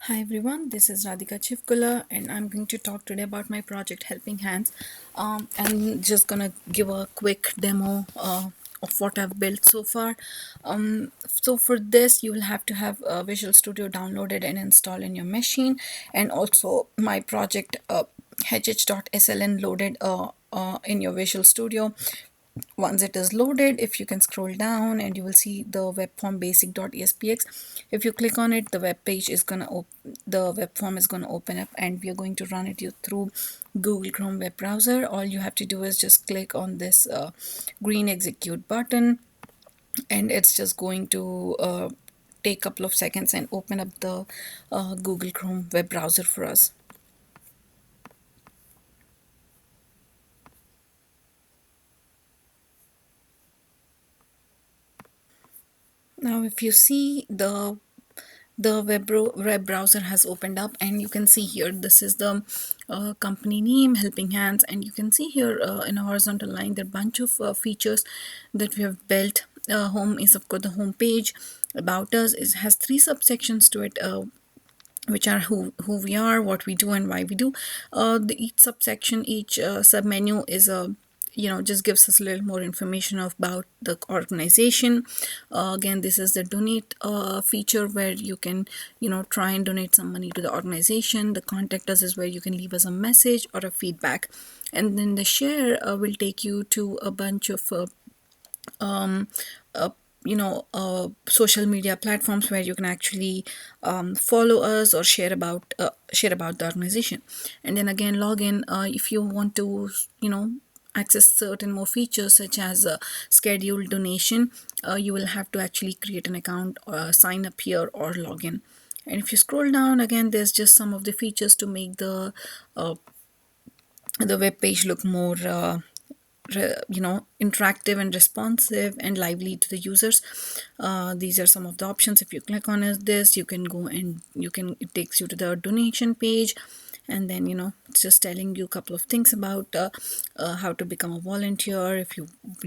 Hi everyone, this is Radhika Chivkula and I'm going to talk today about my project Helping Hands. I'm just gonna give a quick demo of what I've built so far. So for this, you will have to have Visual Studio downloaded and installed in your machine, and also my project hh.sln loaded in your Visual Studio. Once it is loaded, if you can scroll down and you will see the web form basic.espx. If you click on it, the web page is gonna the web form is gonna open up, and we are going to run it through Google Chrome web browser. All you have to do is just click on this green execute button, and it's just going to take a couple of seconds and open up the Google Chrome web browser for us. Now if you see, the web browser has opened up, and you can see here this is the company name, Helping Hands, and you can see here in a horizontal line there are a bunch of features that we have built. Home is of course the home page. About us is has three subsections to it, which are who we are, what we do, and why we do. Each subsection, each sub menu is a just gives us a little more information about the organization. Again, this is the donate feature where you can try and donate some money to the organization. The contact us is where you can leave us a message or a feedback, and then the share will take you to a bunch of um, uh, social media platforms where you can actually follow us or share about the organization. And then again, login if you want to access certain more features such as scheduled donation. You will have to actually create an account, sign up here, or log in. And if you scroll down again, there's just some of the features to make uh, the web page look more interactive and responsive and lively to the users. These are some of the options. If you click on this, you can go and it takes you to the donation page, and then it's just telling you a couple of things about how to become a volunteer. If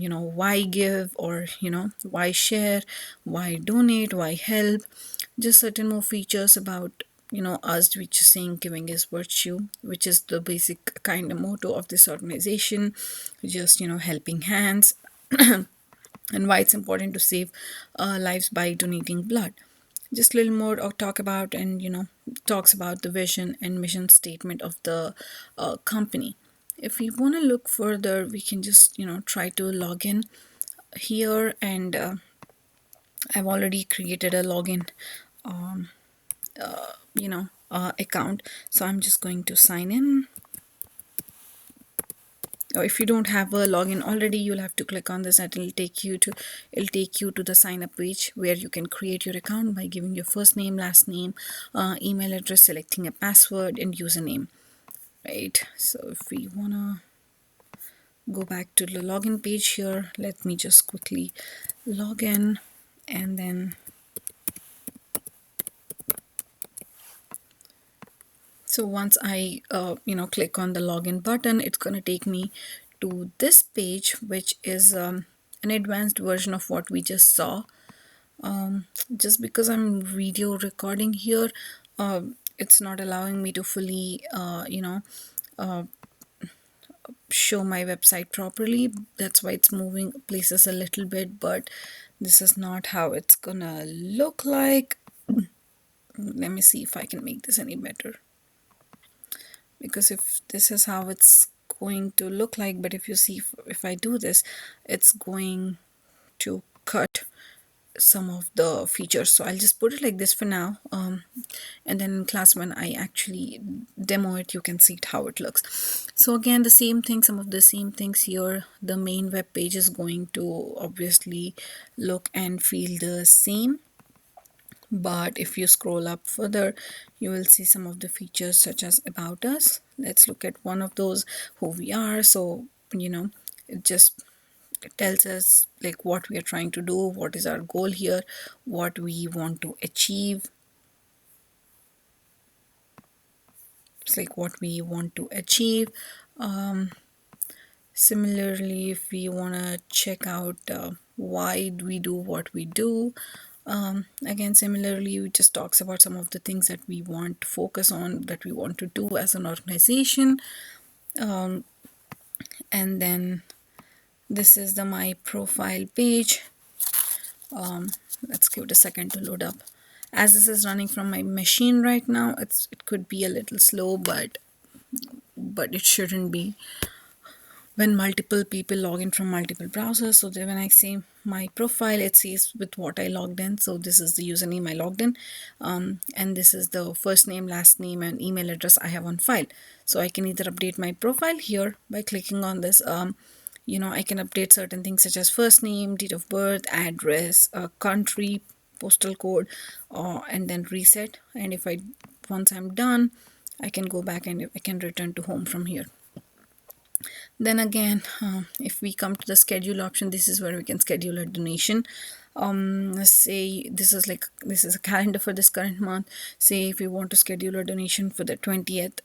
why give, or why share, why donate, why help. Just certain more features about us, which is saying giving is virtue, which is the basic kind of motto of this organization. Just helping hands, and why it's important to save lives by donating blood. Just a little more talk about, and talks about the vision and mission statement of the company. If we want to look further, we can just try to log in here, and I've already created a login account, so I'm just going to sign in. Or if you don't have a login already, you'll have to click on this, and it'll take you to the sign up page where you can create your account by giving your first name, last name, email address, selecting a password and username. Right, so if we wanna go back to the login page here, let me just quickly log in, and then so once I click on the login button, it's going to take me to this page, which is an advanced version of what we just saw. Just because I'm video recording here, it's not allowing me to fully show my website properly. That's why it's moving places a little bit, but this is not how it's gonna look like. Let me see if I can make this any better, because if this is how it's going to look like, but if you see, if I do this, it's going to cut some of the features. So I'll just put it like this for now, and then in class when I actually demo it, you can see it how it looks. So again, the same thing, some of the same things here. The main web page is going to obviously look and feel the same, but if you scroll up further, you will see some of the features such as about us. Let's look at one of those, who we are. So it just tells us like what we are trying to do, what is our goal here, what we want to achieve. It's like what we want to achieve. Similarly, if we want to check out why we do what we do, Again, similarly, it just talks about some of the things that we want to focus on, that we want to do as an organization. And then this is the my profile page. Let's give it a second to load up. As this is running from my machine right now, it could be a little slow, but it shouldn't be when multiple people log in from multiple browsers. So then when I say my profile, it says with what I logged in. So this is the username I logged in, and this is the first name, last name, and email address I have on file. So I can either update my profile here by clicking on this. I can update certain things such as first name, date of birth, address, country, postal code, and then reset. And if I once I'm done, I can go back and I can return to home from here. Then again, if we come to the schedule option, this is where we can schedule a donation. Let's say this is a calendar for this current month. Say if we want to schedule a donation for the 20th,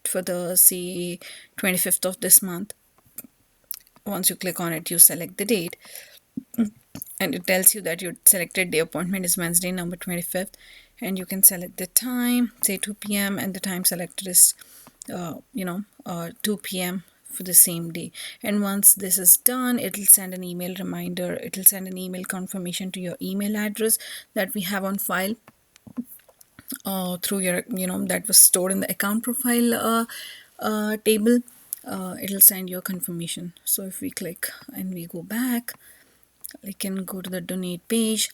for the say 25th of this month. Once you click on it, you select the date, and it tells you that your selected day appointment is Wednesday, number 25th, and you can select the time, say 2 p.m., and the time selected is 2 p.m. for the same day. And once this is done, it'll send an email reminder, it'll send an email confirmation to your email address that we have on file, through your, that was stored in the account profile table. It'll send you a confirmation. So if we click and we go back, I can go to the donate page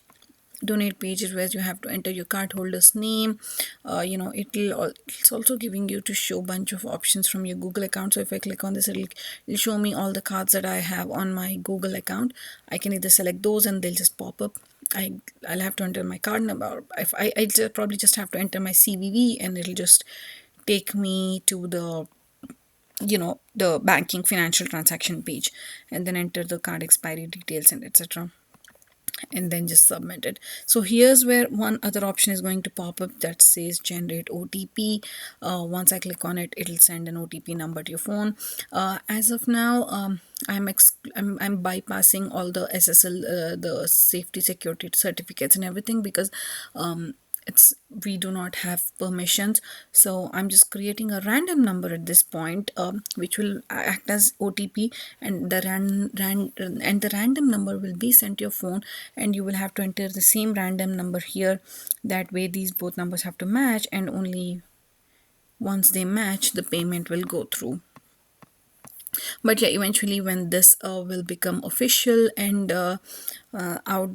is where you have to enter your cardholder's name. It's also giving you to show bunch of options from your Google account. So if I click on this, it'll show me all the cards that I have on my Google account. I can either select those and they'll just pop up. I'll have to enter my card number. If I probably just have to enter my CVV, and it'll just take me to the banking financial transaction page, and then enter the card expiry details and etc., and then just submit it. So here's where one other option is going to pop up that says generate OTP. Once I click on it, it'll send an OTP number to your phone. As of now, I'm bypassing all the SSL, the safety security certificates and everything, because we do not have permissions. So I'm just creating a random number at this point, which will act as OTP, and the random number will be sent to your phone, and you will have to enter the same random number here. That way these both numbers have to match, and only once they match, the payment will go through. But yeah, eventually when this will become official and out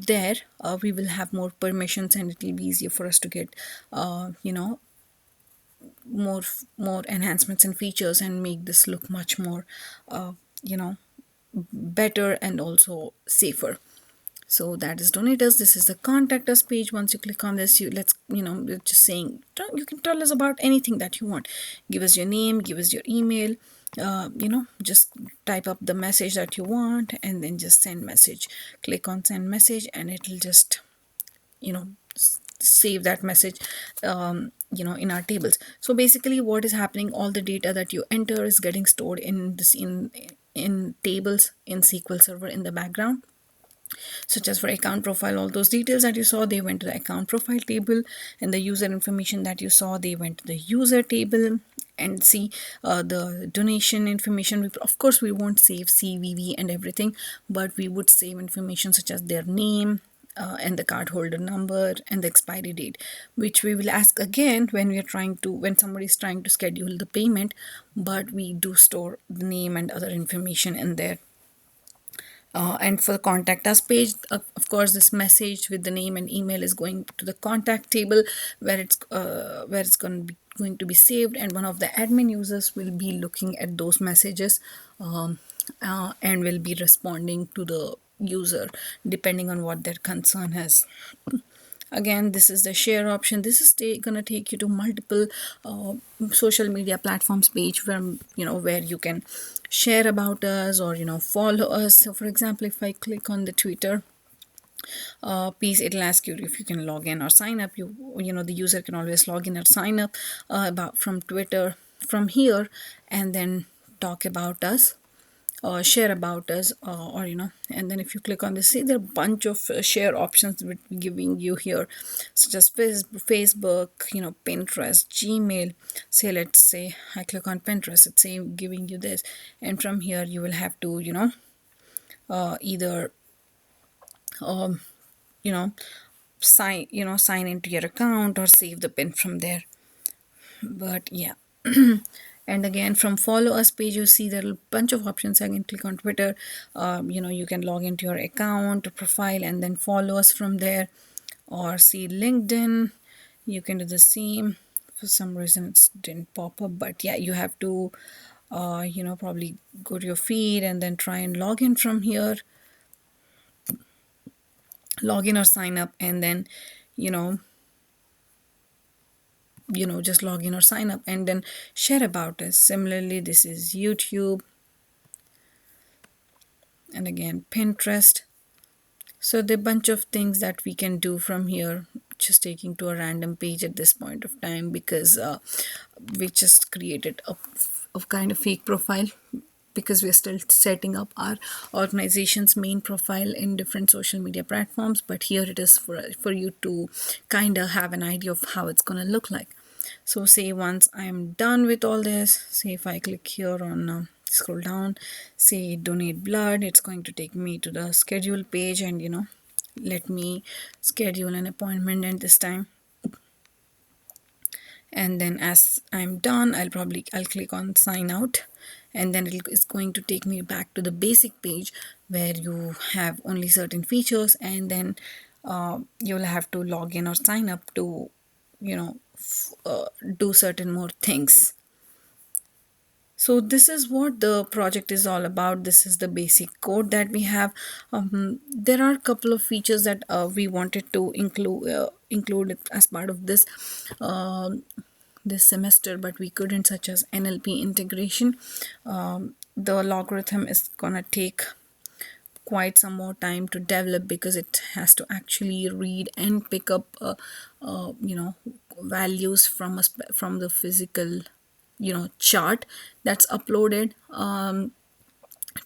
there, we will have more permissions, and it will be easier for us to get more enhancements and features, and make this look much more better and also safer. So that is Donate Us. This is the Contact Us page. Once you click on this, we're just saying, you can tell us about anything that you want. Give us your name, give us your email, just type up the message that you want, and then just send message. Click on send message, and it'll just save that message in our tables. So basically what is happening, all the data that you enter is getting stored in tables in SQL Server in the background. Such as for account profile, all those details that you saw, they went to the account profile table, and the user information that you saw, they went to the user table. And see, the donation information, of course we won't save CVV and everything, but we would save information such as their name, and the cardholder number, and the expiry date, which we will ask again when somebody is trying to schedule the payment. But we do store the name and other information in there. And for the Contact Us page, of course, this message with the name and email is going to the contact table, where it's going to be saved, and one of the admin users will be looking at those messages, and will be responding to the user depending on what their concern is. Again, this is the share option. This is gonna take you to multiple social media platforms page, where you can share about us, or follow us. So for example, if I click on the Twitter piece, it'll ask you if you can log in or sign up. The user can always log in or sign up about from Twitter from here, and then talk about us. share about us, or and then if you click on this, see there are a bunch of share options with giving you here, such as Facebook, Pinterest, Gmail. Say, let's say I click on Pinterest, it's saying giving you this, and from here you will have to either you know sign into your account or save the pin from there. But yeah. And again, from follow us page, you see there are a bunch of options. I can click on Twitter. You can log into your account profile and then follow us from there, or see LinkedIn. You can do the same. For some reason it didn't pop up, but yeah, you have to probably go to your feed and then try and log in from here, log in or sign up, and then you know just log in or sign up and then share about us. Similarly, this is YouTube, and again Pinterest. So there are a bunch of things that we can do from here. Just taking to a random page at this point of time, because we just created a kind of fake profile, because we're still setting up our organization's main profile in different social media platforms. But here it is for you to kind of have an idea of how it's going to look like. So say once I'm done with all this, say if I click here on scroll down, say donate blood, it's going to take me to the schedule page, and let me schedule an appointment at this time. And then as I'm done, I'll click on sign out, and then it's going to take me back to the basic page where you have only certain features, and then you'll have to log in or sign up to do certain more things. So this is what the project is all about. This is the basic code that we have. There are a couple of features that we wanted to include as part of this semester, but we couldn't, such as NLP integration. The logarithm is gonna take quite some more time to develop, because it has to actually read and pick up values from the physical chart that's uploaded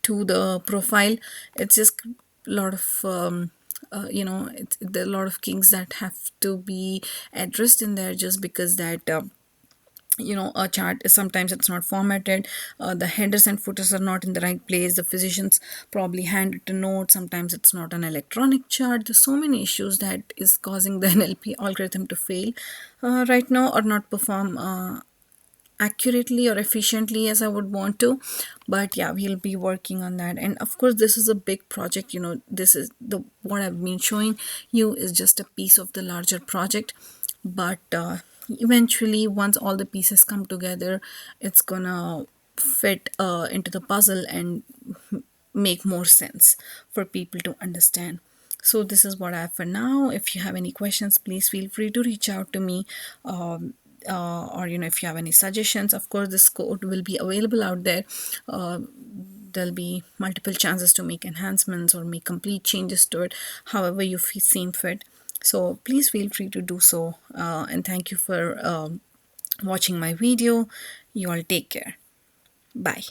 to the profile. It's just a lot of there are a lot of kinks that have to be addressed in there, just because that a chart is sometimes it's not formatted, the headers and footers are not in the right place, the physicians probably handwritten note, sometimes it's not an electronic chart. There's so many issues that is causing the NLP algorithm to fail right now, or not perform accurately or efficiently as I would want to. But yeah, we'll be working on that. And of course, this is a big project. This is the what I've been showing you is just a piece of the larger project. But eventually, once all the pieces come together, it's gonna fit into the puzzle and make more sense for people to understand. So this is what I have for now. If you have any questions, please feel free to reach out to me. Or if you have any suggestions, of course this code will be available out there. There'll be multiple chances to make enhancements or make complete changes to it, however you seem fit. So please feel free to do so, and thank you for watching my video. You all take care. Bye.